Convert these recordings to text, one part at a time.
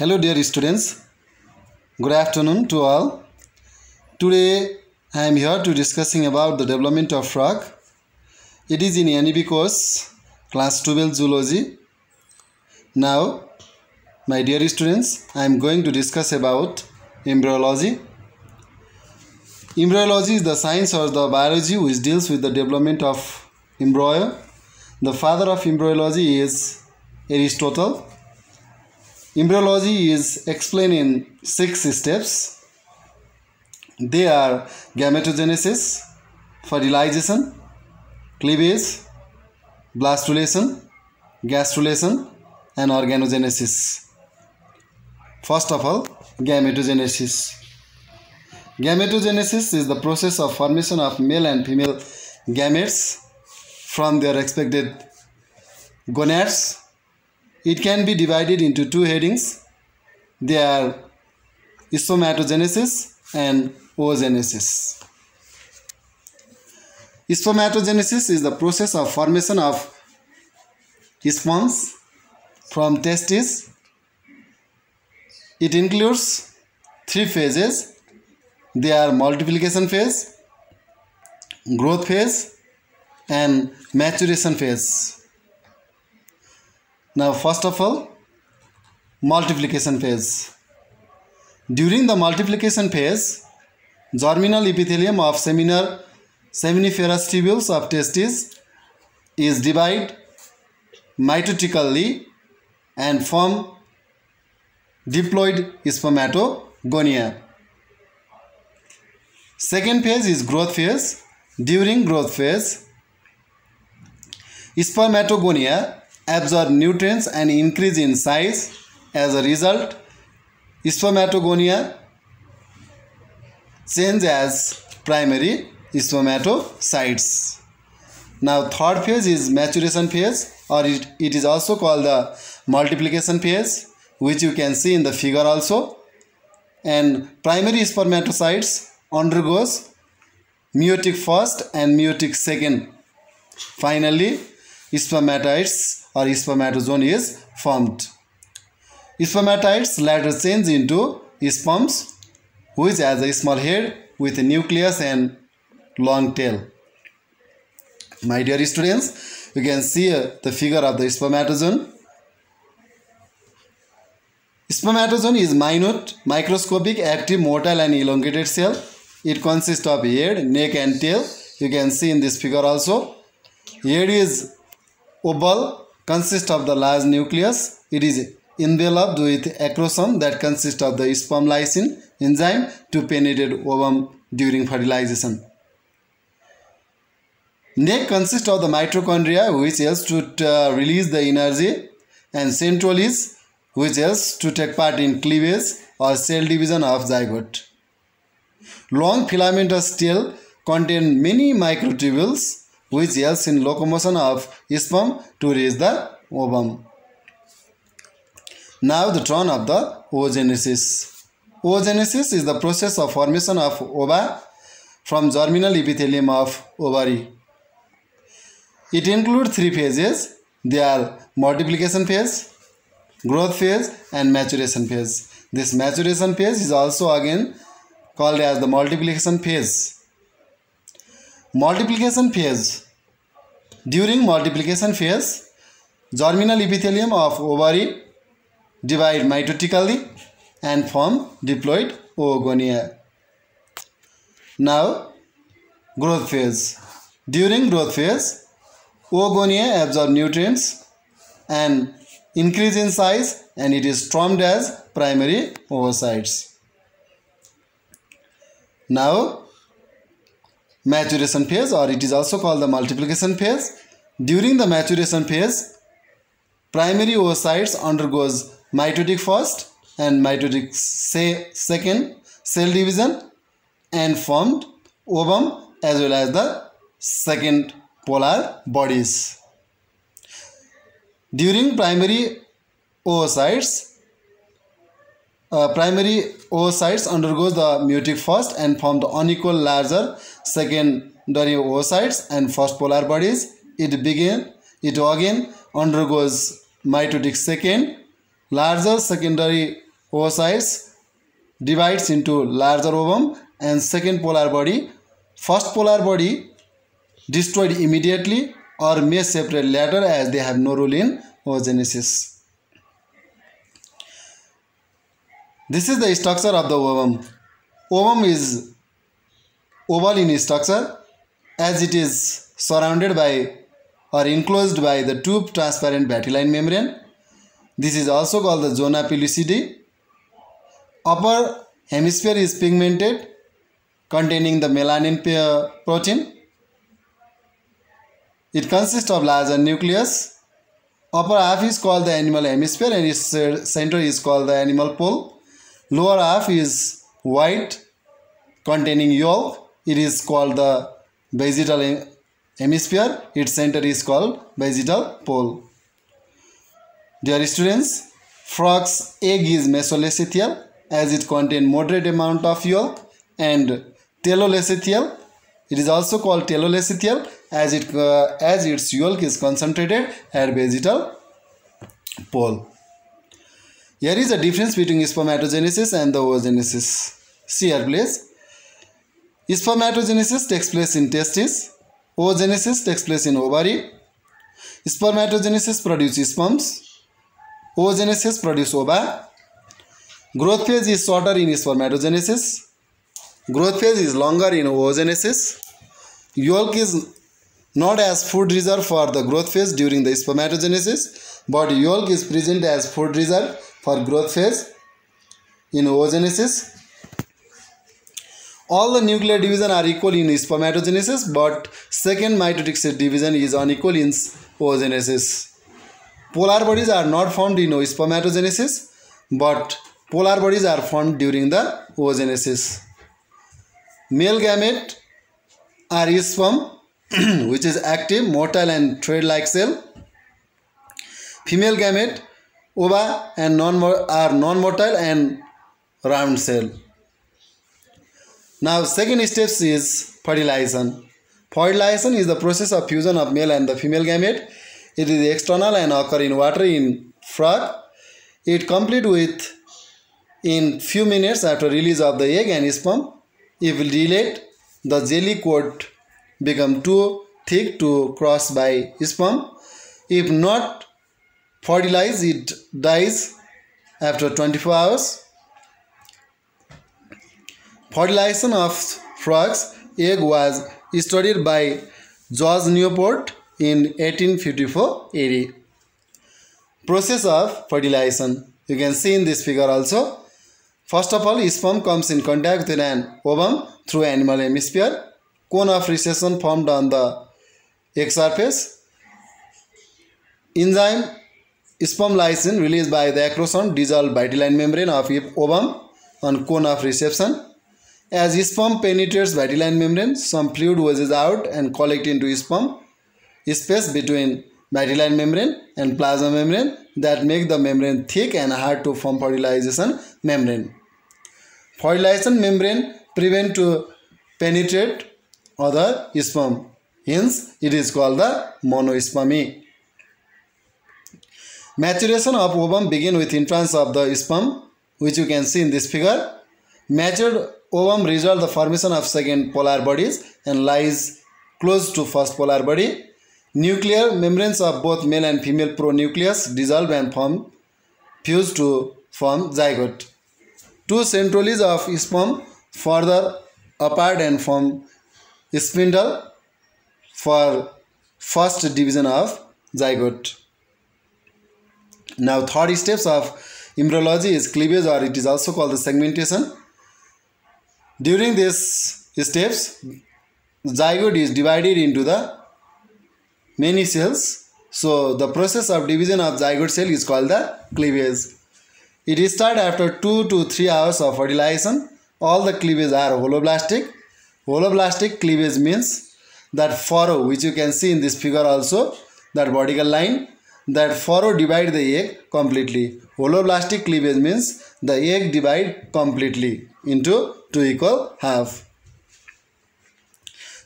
Hello dear students, good afternoon to all. Today I am here to discussing about the development of frog. It is in NEB course, class 12 zoology. Now, my dear students, I am going to discuss about embryology. Embryology is the science or the biology which deals with the development of embryo. The father of embryology is Aristotle. Embryology is explained in 6 steps. They are gametogenesis, fertilization, cleavage, blastulation, gastrulation, and organogenesis. First of all, gametogenesis. Gametogenesis is the process of formation of male and female gametes from their respective gonads. It can be divided into 2 headings. They are spermatogenesis and oogenesis. Spermatogenesis is the process of formation of sperms from testes. It includes 3 phases. They are multiplication phase, growth phase, and maturation phase. Now, first of all, multiplication phase. During the multiplication phase, germinal epithelium of seminiferous tubules of testes is divided mitotically and form diploid spermatogonia. Second phase is growth phase. During growth phase, spermatogonia absorb nutrients and increase in size. As a result, spermatogonia change as primary spermatocytes. Now, third phase is maturation phase, or it is also called the multiplication phase, which you can see in the figure also. And primary spermatocytes undergoes meiotic first and meiotic second. Finally, spermatids or spermatozoon is formed. Spermatids later change into sperms, which has a small head with a nucleus and long tail. My dear students, you can see the figure of the spermatozoon. Spermatozoon is minute, microscopic, active, motile, and elongated cell. It consists of head, neck, and tail. You can see in this figure also. Head is oval, consists of the large nucleus. It is enveloped with acrosome that consists of the sperm lysine enzyme to penetrate ovum during fertilization. Neck consists of the mitochondria, which helps to release the energy, and centrolis, which helps to take part in cleavage or cell division of zygote. Long filamentous tail contain many microtubules, which helps in locomotion of sperm to reach the ovum. Now, the turn of the oogenesis. Oogenesis is the process of formation of ova from germinal epithelium of ovary. It includes 3 phases. They are multiplication phase, growth phase, and maturation phase. This maturation phase is also again called as the multiplication phase. Multiplication phase. During multiplication phase, germinal epithelium of ovary divide mitotically and form diploid oogonia. Now, growth phase. During growth phase, oogonia absorb nutrients and increase in size, and it is termed as primary oocytes. Now, maturation phase, or it is also called the multiplication phase. During the maturation phase, primary oocytes undergoes mitotic first and mitotic second cell division and formed ovum as well as the second polar bodies. During primary oocytes undergoes the meiotic first and form the unequal larger secondary oocytes and first polar bodies. It again undergoes mitotic second, larger secondary oocytes divides into larger ovum and second polar body. First polar body destroyed immediately or may separate later as they have no role in oogenesis. This is the structure of the ovum. Ovum is oval in structure as it is surrounded by or enclosed by the tube transparent vitelline membrane. This is also called the zona pellucidi. Upper hemisphere is pigmented, containing the melanin protein. It consists of larger nucleus. Upper half is called the animal hemisphere and its center is called the animal pole. Lower half is white, containing yolk. It is called the vegetal hemisphere. Its center is called vegetal pole. Dear students, frog's egg is mesolecithial as it contains moderate amount of yolk, and telolecithial. It is also called telolecithial as its yolk is concentrated at vegetal pole. Here is the difference between spermatogenesis and the oogenesis. See here please. Spermatogenesis takes place in testis. Oogenesis takes place in ovary. Spermatogenesis produces sperms. Oogenesis produces ova. Growth phase is shorter in spermatogenesis. Growth phase is longer in oogenesis. Yolk is not as food reserve for the growth phase during the spermatogenesis, but yolk is present as food reserve for growth phase in oogenesis. All the nuclear division are equal in spermatogenesis, but second mitotic set division is unequal in oogenesis. Polar bodies are not formed in spermatogenesis, but polar bodies are formed during the oogenesis. Male gamete are sperm, which is active, motile and thread-like cell. Female gamete, ova and are non-motile and round cell. Now second step is fertilization. Fertilization is the process of fusion of male and the female gamete. It is external and occur in water in frog. It complete in few minutes after release of the egg and sperm. If delayed, the jelly coat become too thick to cross by sperm. If not fertilized, it dies after 24 hours. Fertilization of frog's egg was studied by George Newport in 1854 AD. Process of fertilization. You can see in this figure also. First of all, sperm comes in contact with an ovum through animal hemisphere. Cone of recession formed on the egg surface. Enzyme sperm lysine released by the acrosome dissolved vitelline membrane of ovum on cone of reception. As sperm penetrates vitelline membrane, some fluid oozes out and collects into sperm space between vitelline membrane and plasma membrane that make the membrane thick and hard to form fertilization membrane. Fertilization membrane prevent to penetrate other sperm. Hence, it is called the monospermy. Maturation of ovum begin with entrance of the sperm, which you can see in this figure. Matured ovum result the formation of second polar bodies and lies close to first polar body. Nuclear membranes of both male and female pronucleus dissolve and fuse to form zygote. Two centrolins of sperm further apart and form spindle for first division of zygote. Now third steps of embryology is cleavage, or it is also called the segmentation. During these steps, zygote is divided into the many cells. So the process of division of zygote cell is called the cleavage. It starts after 2 to 3 hours of fertilization. All the cleavage are holoblastic. Holoblastic cleavage means that furrow, which you can see in this figure also, that vertical line, that furrow divide the egg completely. Holoblastic cleavage means the egg divide completely into 2 equal half.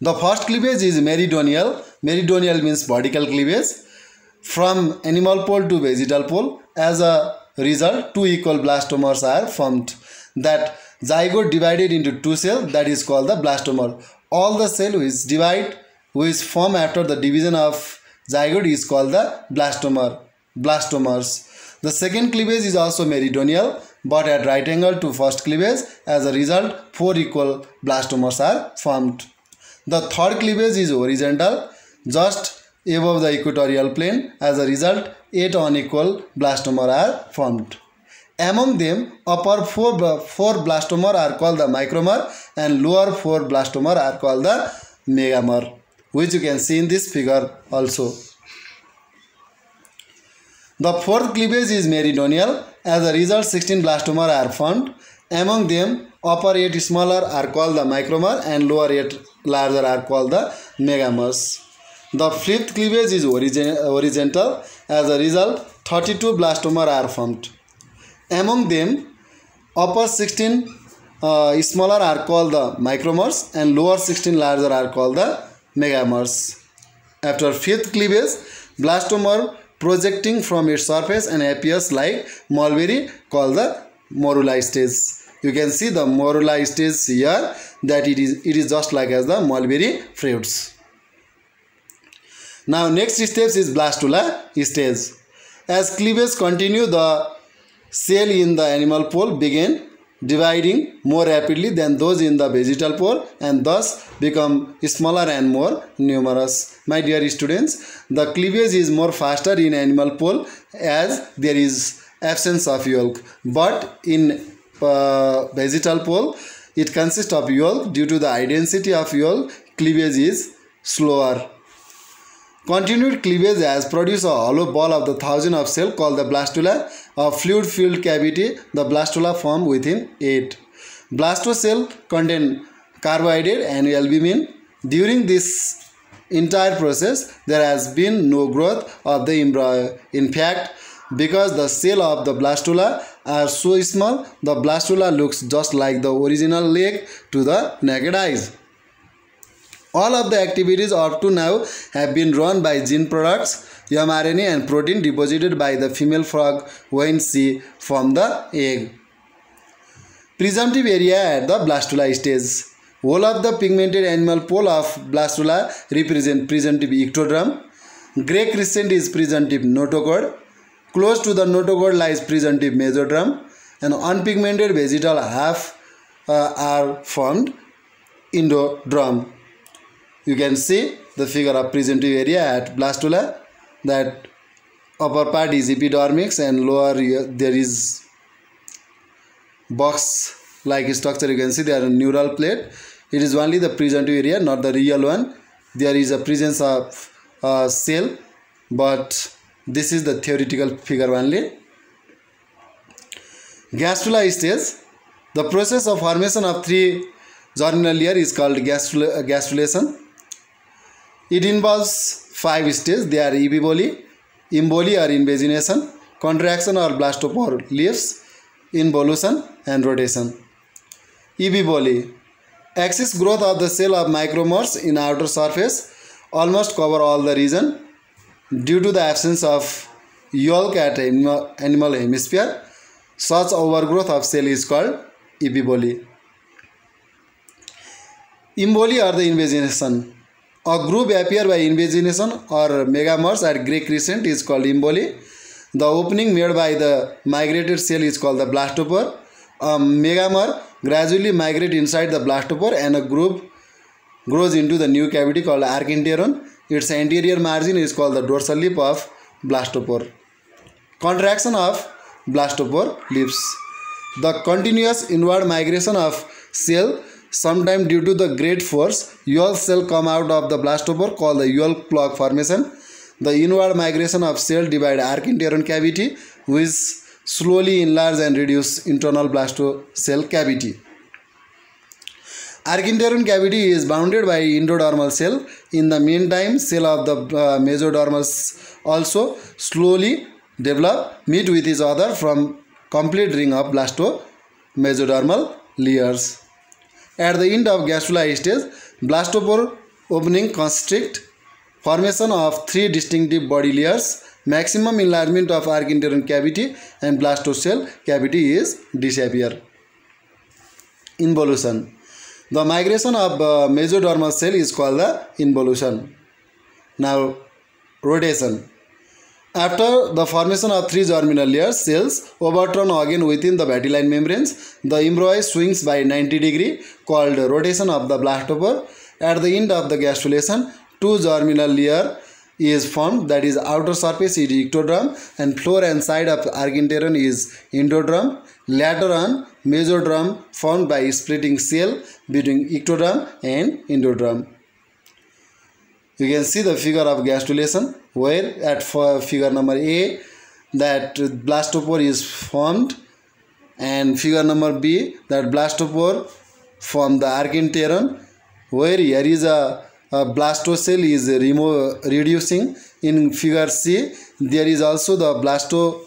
The first cleavage is meridional. Meridional means vertical cleavage from animal pole to vegetal pole. As a result, two equal blastomers are formed. That zygote divided into two cells, that is called the blastomer. All the cells which form after the division of zygote is called the blastomers. The second cleavage is also meridional, but at right angle to first cleavage. As a result, four equal blastomers are formed. The third cleavage is horizontal, just above the equatorial plane. As a result, 8 unequal blastomers are formed. Among them, upper four blastomers are called the micromer and lower four blastomers are called the megamer, which you can see in this figure also. The fourth cleavage is meridional. As a result, 16 blastomers are formed. Among them, upper 8 smaller are called the micromer and lower 8 larger are called the megamers. The fifth cleavage is horizontal. As a result, 32 blastomers are formed. Among them, upper 16 smaller are called the micromers and lower 16 larger are called the megamers. After fifth cleavage, blastomer projecting from its surface and appears like mulberry called the morula stage. You can see the morula stage here, that it is just like as the mulberry fruits. Now next step is blastula stage. As cleavage continue, the cell in the animal pole begin dividing more rapidly than those in the vegetal pole and thus become smaller and more numerous. My dear students, the cleavage is more faster in animal pole as there is absence of yolk, but in vegetal pole it consists of yolk. Due to the high density of yolk, cleavage is slower. Continued cleavage has produced a hollow ball of the thousand of cell called the blastula. A fluid-filled cavity, the blastula form within it. Blastocell contain carbohydrate and albumin. During this entire process, there has been no growth of the embryo. In fact, because the cell of the blastula are so small, the blastula looks just like the original leg to the naked eyes. All of the activities up to now have been run by gene products, mRNA and protein deposited by the female frog when she formed the egg. Presumptive area at the blastula stage. Whole of the pigmented animal pole of blastula represent presumptive ectoderm. Gray crescent is presumptive notochord. Close to the notochord lies presumptive mesoderm. And unpigmented vegetal half are formed endoderm. You can see the figure of presumptive area at blastula, that upper part is epidermis and lower there is box like structure. You can see there are neural plate. It is only the presumptive area, not the real one. There is a presence of cell, but this is the theoretical figure only. Gastrula stage. The process of formation of three germinal layer is called gastrulation. It involves 5 stages. They are epiboly, emboli or invagination, contraction or blastopore leaves, involution and rotation. Epiboly. Axis growth of the cell of micromers in outer surface almost cover all the region. Due to the absence of yolk at animal hemisphere, such overgrowth of cell is called epiboly. Emboli or the invagination. A group appear by invagination or megamers at gray crescent is called emboli. The opening made by the migrated cell is called the blastopore. A megamer gradually migrates inside the blastopore and a group grows into the new cavity called archenteron. Its anterior margin is called the dorsal lip of blastopore. Contraction of blastopore lips. The continuous inward migration of cell, sometimes due to the great force, yolk cell come out of the blastopore called the yolk plug formation. The inward migration of cell divide archenteron cavity, which slowly enlarge and reduce internal blastocell cavity. Archenteron cavity is bounded by endodermal cell. In the meantime, cell of the mesodermal also slowly develop, meet with each other from complete ring of blasto-mesodermal layers. At the end of gastrula stage, blastopore opening constrict, formation of 3 distinctive body layers maximum enlargement of archenteron cavity and blastocell cavity is disappear. Involution. The migration of mesodermal cell is called the involution. Now, rotation. After the formation of three germinal layers, cells overturn again within the vitelline membranes. The embryo swings by 90 degrees, called rotation of the blastopore. At the end of the gastrulation, two germinal layer is formed, that is outer surface is ectoderm and floor and side of archenteron is endoderm. Later on, mesoderm formed by splitting cell between ectoderm and endoderm. You can see the figure of gastrulation where at figure number A that blastopore is formed, and figure number B that blastopore from the archenteron, where here is a blastocell is reducing. In figure C there is also the blasto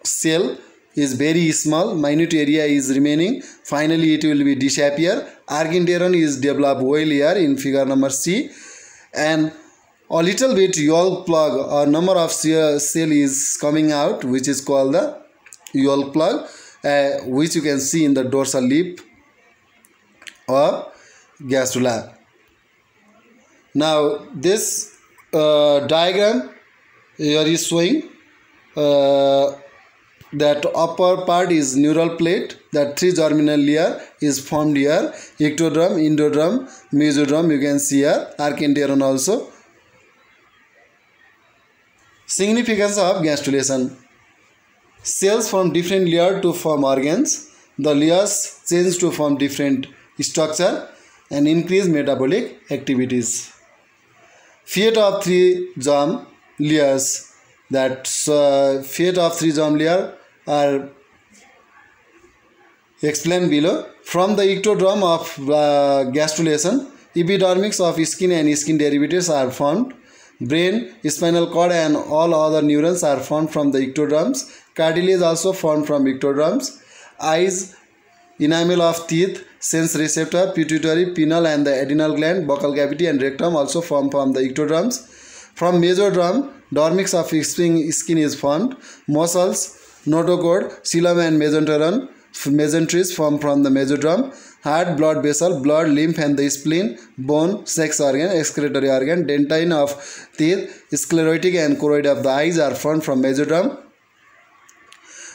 cell is very small, minute area is remaining, finally it will be disappear. Archenteron is developed well here in figure number C, and a little bit yolk plug or number of cell is coming out, which is called the yolk plug, which you can see in the dorsal lip of gastrula. Now this diagram here is showing that upper part is neural plate, that three germinal layer is formed here, ectoderm, endoderm, mesoderm, you can see here, archenteron also. Significance of gastrulation. Cells form different layers to form organs. The layers change to form different structure and increase metabolic activities. Fate of three germ layers, that fate of three germ layer are explained below. From the ectoderm of gastrulation, epidermics of skin and skin derivatives are formed. Brain, spinal cord and all other neurons are formed from the ectoderms. Cartilage also formed from ectoderms. Eyes, enamel of teeth, sense receptor, pituitary, pineal and the adrenal gland, buccal cavity and rectum also formed from the ectoderms. From mesoderm, dermix of skin is formed. Muscles, notochord, coelom and mesenteries formed from the mesoderm. Heart, blood vessel, blood, lymph and the spleen, bone, sex organ, excretory organ, dentine of teeth, sclerotic and choroid of the eyes are formed from mesoderm.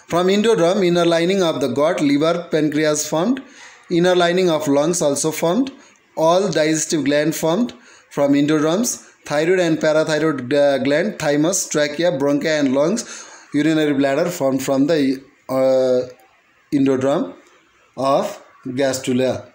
From endoderm, inner lining of the gut, liver, pancreas formed. Inner lining of lungs also formed. All digestive gland formed from endoderms. Thyroid and parathyroid gland, thymus, trachea, bronchi and lungs, urinary bladder formed from the endoderm of gastrula.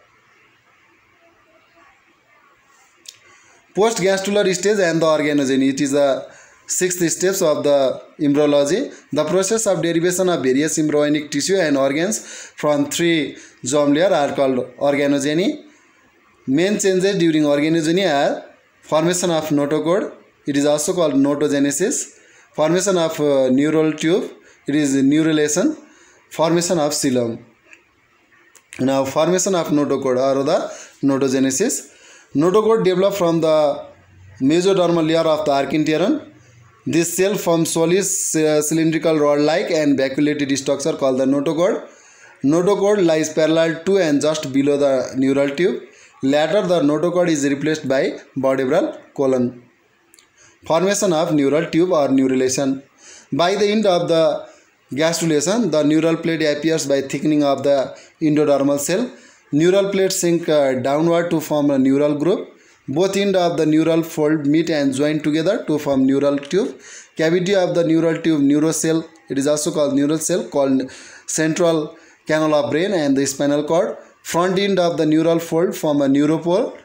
Post-gastrular stage and the organogeny. It is the sixth steps of the embryology. The process of derivation of various embryonic tissue and organs from three germ layers are called organogeny. Main changes during organogeny are formation of notochord, it is also called notogenesis. Formation of neural tube, it is neurulation. Formation of coelom. Now formation of notochord or the notogenesis. Notochord developed from the mesodermal layer of the archenteron. This cell forms solid cylindrical rod-like and vacuolated structure called the notochord. Notochord lies parallel to and just below the neural tube. Later, the notochord is replaced by vertebral column. Formation of neural tube or neurulation. By the end of the gastrulation, the neural plate appears by thickening of the endodermal cell. Neural plates sink downward to form a neural group. Both ends of the neural fold meet and join together to form neural tube. Cavity of the neural tube, neurocell, it is also called neural cell, called central canal of brain and the spinal cord. Front end of the neural fold form a neuropore.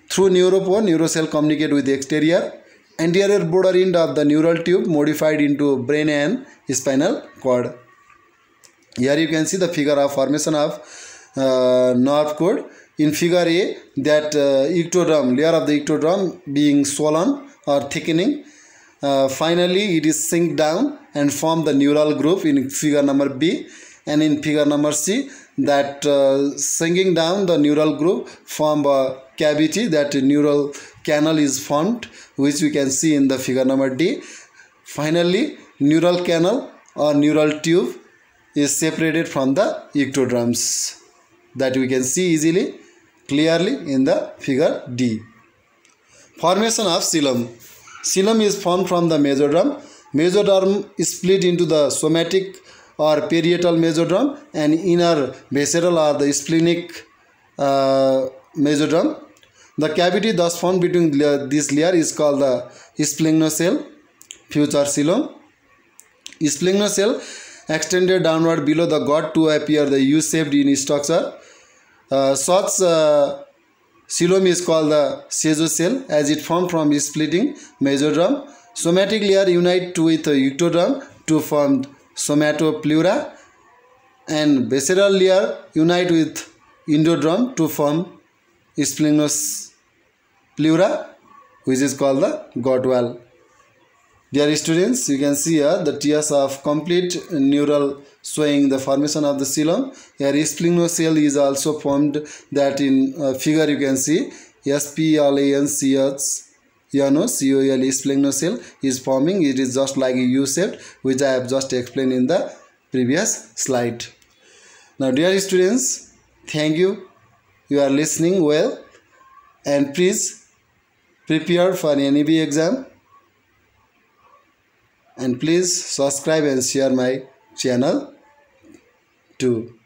Through neuropore, neurocell communicate with the exterior. Anterior border end of the neural tube modified into brain and spinal cord. Here you can see the figure of formation of nerve cord. In figure A, that ectoderm, layer of the ectoderm being swollen or thickening. Finally, it is sink down and form the neural group in figure number B. And in figure number C, that sinking down the neural group form a cavity, that neural canal is formed, which we can see in the figure number D. Finally, neural canal or neural tube is separated from the ectoderms that we can see easily, clearly in the figure D. Formation of xylem. Xylem is formed from the mesoderm. Mesoderm is split into the somatic or parietal mesoderm and inner visceral or the splenic mesoderm. The cavity thus formed between this layer is called the sphygmocele, future xylem. Sphygmocele extended downward below the gut to appear the U-shaped in structure. Such xylem is called the caesocele as it formed from splitting mesoderm. Somatic layer unite with ectoderm to form somatopleura, and visceral layer unite with endoderm to form sphygmopleura, which is called the gut wall. Dear students, you can see here the tiers of complete neural showing the formation of the xylem. Here sphygmocele is also formed, that in figure you can see SPLANCHNO COL sphygmocele is forming. It is just like a U-shaped, which I have just explained in the previous slide. Now dear students, thank you. You are listening well, and please prepare for NEB exam, and please subscribe and share my channel too.